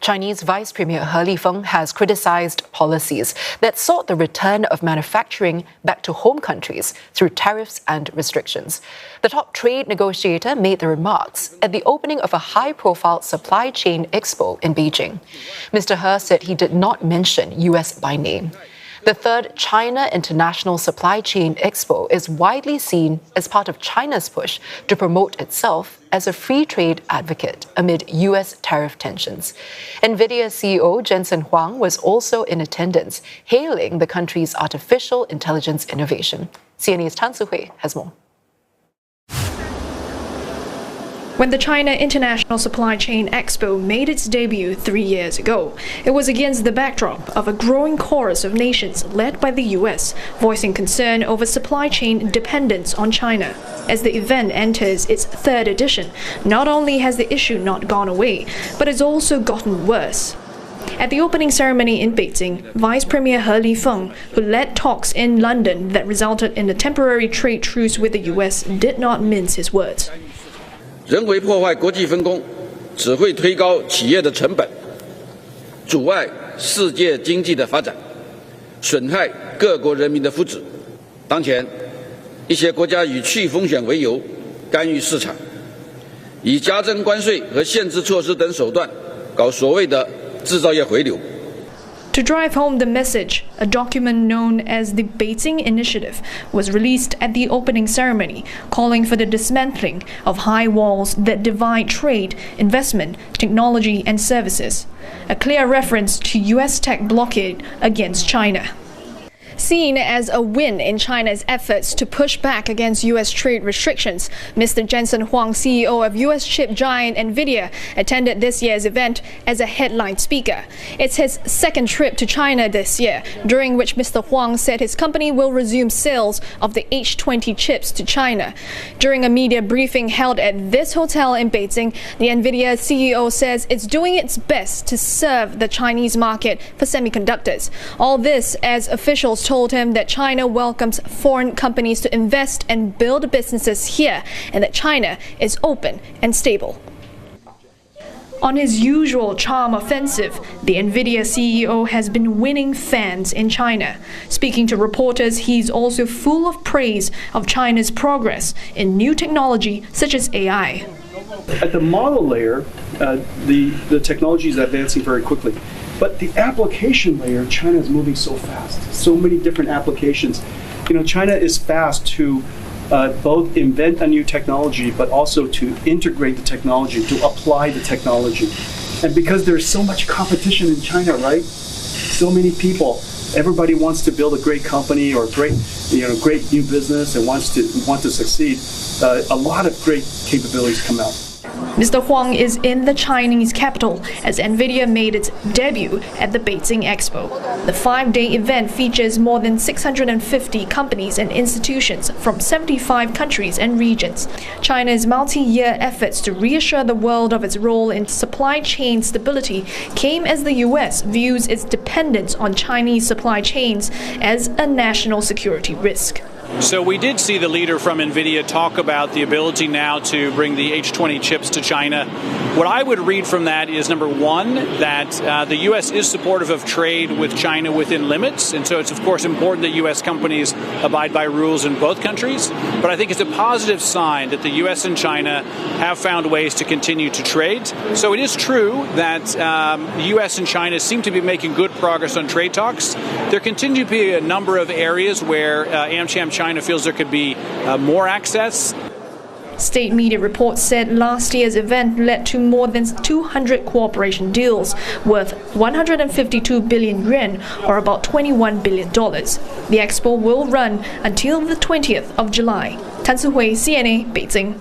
Chinese Vice-Premier He Lifeng has criticized policies that sought the return of manufacturing back to home countries through tariffs and restrictions. The top trade negotiator made the remarks at the opening of a high-profile supply chain expo in Beijing. Mr. He said he did not mention U.S. by name. The third China International Supply Chain Expo is widely seen as part of China's push to promote itself as a free trade advocate amid U.S. tariff tensions. Nvidia CEO Jensen Huang was also in attendance, hailing the country's artificial intelligence innovation. CNA's Si Hui has more. When the China International Supply Chain Expo made its debut 3 years ago, it was against the backdrop of a growing chorus of nations led by the U.S. voicing concern over supply chain dependence on China. As the event enters its third edition, not only has the issue not gone away, but it's also gotten worse. At the opening ceremony in Beijing, Vice-Premier He Lifeng, who led talks in London that resulted in a temporary trade truce with the U.S., did not mince his words. 人为破坏国际分工，只会推高企业的成本，阻碍世界经济的发展，损害各国人民的福祉。当前，一些国家以去风险为由干预市场，以加征关税和限制措施等手段搞所谓的制造业回流。 To drive home the message, a document known as the Beijing Initiative was released at the opening ceremony, calling for the dismantling of high walls that divide trade, investment, technology and services, a clear reference to U.S. tech blockade against China. Seen as a win in China's efforts to push back against U.S. trade restrictions, Mr. Jensen Huang, CEO of U.S. chip giant Nvidia, attended this year's event as a headline speaker. It's his second trip to China this year, during which Mr. Huang said his company will resume sales of the H20 chips to China. During a media briefing held at this hotel in Beijing, the Nvidia CEO says it's doing its best to serve the Chinese market for semiconductors. All this as officials told him that China welcomes foreign companies to invest and build businesses here, and that China is open and stable. On his usual charm offensive, the Nvidia CEO has been winning fans in China. Speaking to reporters, he's also full of praise of China's progress in new technology such as AI. At the model layer, the technology is advancing very quickly. But the application layer, China is moving so fast. So many different applications. You know, China is fast to both invent a new technology, but also to integrate the technology, to apply the technology. And because there's so much competition in China, right? So many people, everybody wants to build a great company or great new business and want to succeed. A lot of great capabilities come out. Mr. Huang is in the Chinese capital as Nvidia made its debut at the Beijing Expo. The 5-day event features more than 650 companies and institutions from 75 countries and regions. China's multi-year efforts to reassure the world of its role in supply chain stability came as the U.S. views its dependence on Chinese supply chains as a national security risk. So we did see the leader from Nvidia talk about the ability now to bring the H20 chips to China. What I would read from that is, number one, that the U.S. is supportive of trade with China within limits. And so it's, of course, important that U.S. companies abide by rules in both countries. But I think it's a positive sign that the U.S. and China have found ways to continue to trade. So it is true that the U.S. and China seem to be making good progress on trade talks. There continue to be a number of areas where AmCham China feels there could be more access. State media reports said last year's event led to more than 200 cooperation deals worth 152 billion yuan, or about $21 billion. The expo will run until the 20th of July. Si Hui, CNA, Beijing.